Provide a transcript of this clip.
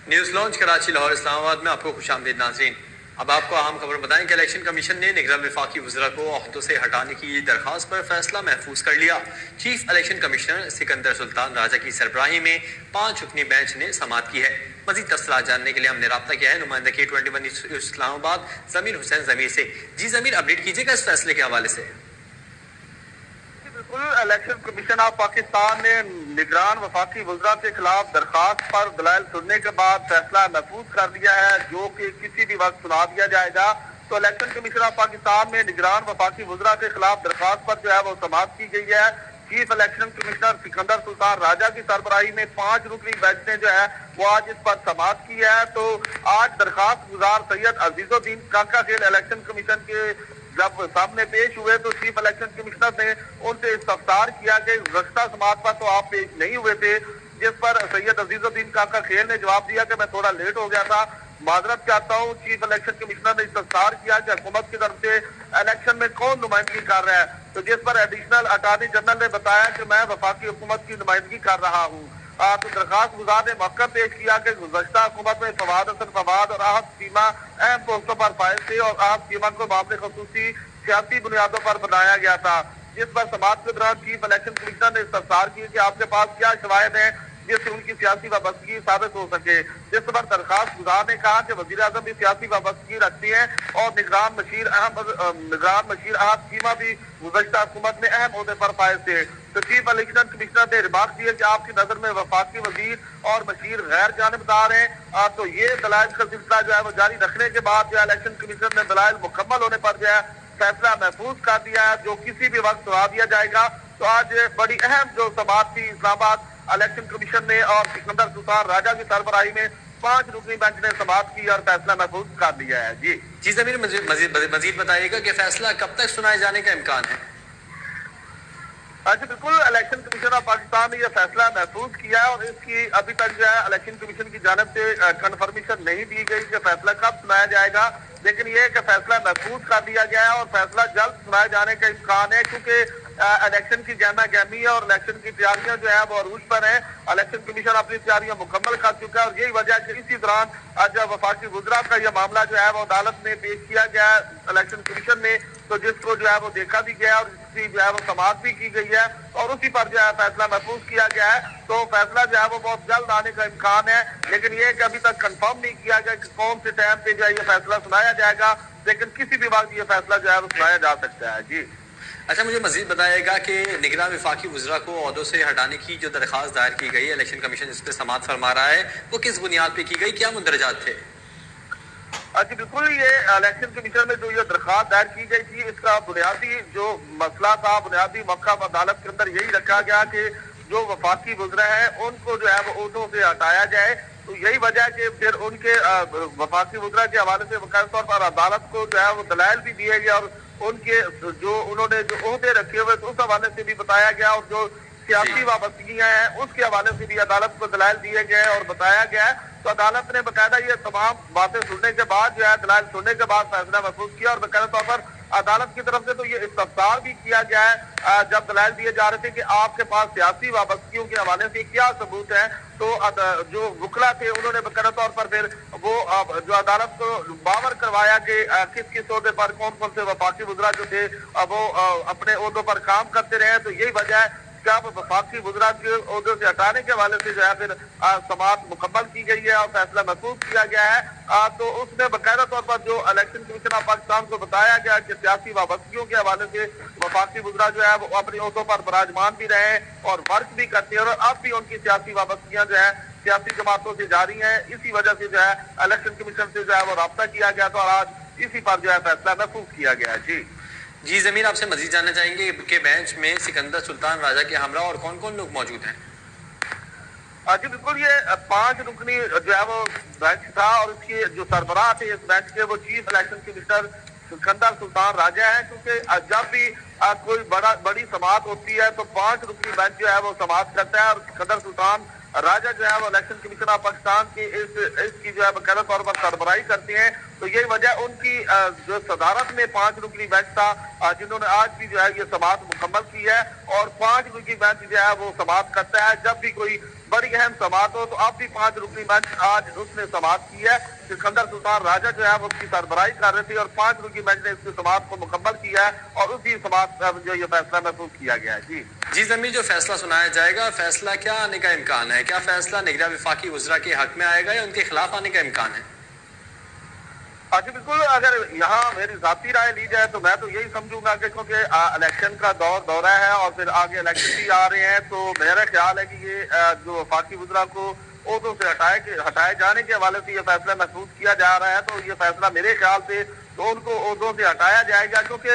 News launch Karachi, Lahore, Islamabad में आपको खुशामदीद नाज़रीन। अब आपको अहम खबर बताएं कि इलेक्शन कमीशन ने निगरान वफाकी वज़रा को ओहदों से हटाने की दरख्वास्त पर फैसला महफूज कर लिया। Chief election commissioner Sikandar Sultan Raja की सरबराही में 5 रुकनी बेंच ने समाअत की है। मज़ीद तफसीलात जानने के लिए हमने रब्ता किया है नुमाइंदा K21 इस्लामाबाद ज़मीर हुसैन ज़मीर से। जी ज़मीर, अपडेट कीजिएगा इस फैसले के हवाले से। बिल्कुल, इलेक्शन कमीशन ऑफ पाकिस्तान ने निगरान वफाकी वज़रा के खिलाफ दरखास्त पर दलाइल सुनने के बाद फैसला महफूज कर दिया है, जो कि किसी भी वक्त सुना दिया जाएगा। तो इलेक्शन कमीशन ऑफ पाकिस्तान में निगरान वफाकी वज़रा के खिलाफ दरखास्त पर जो है वो समाअत की गई है। Chief election commissioner Sikandar Sultan Raja की सरबराही में 5 रुकनी बेंच ने जो है वो आज इस पर समाअत की है। तो आज दरखास्त गुजार सैयद अजीजुद्दीन काका खेल इलेक्शन कमीशन के जब सामने पेश हुए तो चीफ इलेक्शन कमिश्नर ने उनसे इस्तफसार किया कि गुज़श्ता समाअत पर तो आप पेश नहीं हुए थे, जिस पर सैयद अजीजुद्दीन काका खेल ने जवाब दिया कि मैं थोड़ा लेट हो गया था, माजरत चाहता हूँ। चीफ इलेक्शन कमिश्नर ने इस्तफसार किया कि हुकूमत की तरफ से इलेक्शन में कौन नुमाइंदगी कर रहा है, तो जिस पर एडिशनल अटॉर्नी जनरल ने बताया कि मैं वफाकी हुकूमत की नुमाइंदगी कर रहा हूँ। तो दरखास्त गुजार ने मौका पेश किया कि गुज़श्ता हुकूमत में फवाद हसन फवाद और आहत सीमा अहम पोस्टों पर फाइज थे और आहत सीमा को मामले खसूसी सियासी बुनियादों पर बनाया गया था, जिस पर समाअत के दौरान चीफ इलेक्शन कमिश्नर ने इस्तफसार की कि आपके पास क्या शवाहिद है जिससे उनकी सियासी वाबस्तगी साबित हो सके। जिस पर दरखास्त गुजार ने कहा कि वज़ीर आज़म भी सियासी वाबस्तगी रखती है और निगरान मशीर आहत सीमा भी गुज़श्ता हुकूमत में अहम ओहदे पर फाइज थे। तो चीफ इलेक्शन कमिश्नर ने रिमार्क दिए कि आपकी नजर में वफाकी वजीर और मशीर गैर जानिबदार है। तो ये दलाइल का सिलसिला जो है वो जारी रखने के बाद जो है इलेक्शन कमीशन ने दलाइल मुकम्मल होने पर जो है फैसला महफूज कर दिया है, जो किसी भी वक्त सुना दिया जाएगा। तो आज बड़ी अहम जो समाअत थी इस्लामाबाद इलेक्शन कमीशन ने और सिकंदर सुल्तान राजा की सरबराही में 5 रुकनी बेंच ने समाअत की और फैसला महफूज कर दिया है। जी ज़मीर, मजीद बताइएगा कि फैसला कब तक सुनाए जाने का इम्कान है? जी बिल्कुल, इलेक्शन कमीशन ऑफ पाकिस्तान ने यह फैसला महफूज किया है और इसकी अभी तक जो है इलेक्शन कमीशन की जानिब से कन्फर्मेशन नहीं दी गई कि फैसला कब सुनाया जाएगा, लेकिन यह कि फैसला महफूज कर दिया गया है और फैसला जल्द सुनाए जाने का इम्कान है, क्योंकि इलेक्शन की गहमा गहमी है और इलेक्शन की तैयारियां जो है वो अरूज पर है। इलेक्शन कमीशन अपनी तैयारियां मुकम्मल कर चुका है और यही वजह है कि इसी दौरान जब वफाकी वज़रा का यह मामला जो है वो अदालत में पेश किया गया है इलेक्शन कमीशन ने, तो जिसको जो है वो देखा भी गया और जिसकी जो है वो समाअत भी की गई है और उसी पर जो है फैसला महफूज किया गया है। तो फैसला जो है वो बहुत जल्द आने का इम्कान है, लेकिन ये कि अभी तक कंफर्म नहीं किया गया कि कौन से टाइम पे जो है ये फैसला सुनाया जाएगा, लेकिन किसी भी वक्त ये फैसला जो है वो सुनाया जा सकता है। जी अच्छा, मुझे मजीद बताइएगा कि निगरान वफाकी वज़रा को ओहदों से हटाने की जो दरख्वास्त दायर की गई है, इलेक्शन कमीशन इस पर समाअत फरमा रहा है, वो किस बुनियाद पे की गई, क्या मुंदरजात थे? जी बिल्कुल, ये इलेक्शन कमीशन में जो ये दरख्वास्त दायर की गई थी, इसका बुनियादी जो मसला था, बुनियादी मौका अदालत के अंदर यही रखा गया कि जो वफाकी वज़रा है उनको जो है वो ओहदों से हटाया जाए। तो यही वजह है कि फिर उनके वफाकी वज़रा के हवाले से बाकायदा तौर पर अदालत को जो है वो दलाइल भी दिए गए और उनके जो उन्होंने जो ओहदे रखे हुए तो उस हवाले से भी बताया गया और जो सियासी वाबस्तगियां हैं उसके हवाले से भी अदालत को दलाइल दिए गए और बताया गया है। तो अदालत ने बाकायदा ये तमाम बातें सुनने के बाद जो है दलाइल सुनने के बाद फैसला महफूज किया और बाकायदा तौर पर अदालत की तरफ से तो ये इस्तफसार भी किया गया है जब दलाइल दिए जा रहे थे कि आपके पास सियासी वाबस्तगियों के हवाले से क्या सबूत है। तो जो वकला थे उन्होंने बाकायदा तौर पर फिर वो जो अदालत को बावर करवाया कि किस किस ओहदे पर कौन कौन से वफाकी वज़रा जो थे वो अपने ओहदों पर काम करते रहे। तो यही वजह है क्या वफाकी वज़रा के ओहदे से हटाने के हवाले से जो है फिर समाअत मुकम्मल की गई है और फैसला महफूज किया गया है। तो उसमें बाकायदा तौर पर जो इलेक्शन कमीशन ऑफ पाकिस्तान को बताया गया कि सियासी वाबस्तगियों के हवाले से वफाकी वज़रा जो है वो अपने ओहदों पर बराजमान भी रहे और वर्क भी करते हैं और अब भी उनकी सियासी वाबस्तगियां जो है सियासी जमातों से जारी है। इसी वजह से जो है इलेक्शन कमीशन से जो है वो रब्ता किया गया था और आज इसी पर जो है फैसला महफूज किया गया है। जी ज़मीर, आपसे मजीद जानना चाहेंगे कि बेंच में सिकंदर सुल्तान राजा के हमरा और कौन कौन लोग मौजूद हैं? जी बिल्कुल, ये 5 रुकनी जो है वो बेंच था और इसकी जो सरबराह थे इस बेंच के वो chief election commissioner Sikandar Sultan Raja है, क्योंकि जब भी कोई बड़ी समाअत होती है तो 5 रुकनी बेंच जो है वो समाअत करता है और सिकंदर सुल्तान राजा जो है वो इलेक्शन कमीशन ऑफ पाकिस्तान की इसकी जो है बाकायदा तौर पर सरबराही करते हैं। तो यही वजह उनकी जो सदारत में 5 रुकनी बेंच था जिन्होंने आज भी जो है ये समाअत मुकम्मल की है और 5 रुकनी बेंच जो है वो समाअत करता है जब भी कोई बड़ी अहम समाअत हो। तो अब भी 5 रुकनी बेंच आज उसने समाअत की है। सिकंदर सुल्तान राजा जो है वो उसकी सरबराही कर रहे थे और 5 रुकनी बेंच ने इसकी समाअत को मुकम्मल किया है और उसी समाअत का जो ये फैसला महफूज किया गया है। जी ज़मीर, जो फैसला सुनाया जाएगा, फैसला क्या आने का इम्कान है? क्या फैसला निगरान वफाकी वज़रा के हक में आएगा या उनके खिलाफ आने का इम्कान है? अच्छा, बिल्कुल, अगर यहाँ मेरी ज़ाती राय ली जाए तो मैं तो यही समझूंगा कि क्योंकि इलेक्शन का दौरा है और फिर आगे इलेक्शन भी आ रहे हैं, तो मेरा ख्याल है कि ये जो वफाकी वज़रा को ओहदों से हटाए जाने के हवाले से ये फैसला महसूस किया जा रहा है, तो ये फैसला मेरे ख्याल से तो उनको ओहदों से हटाया जाएगा, क्योंकि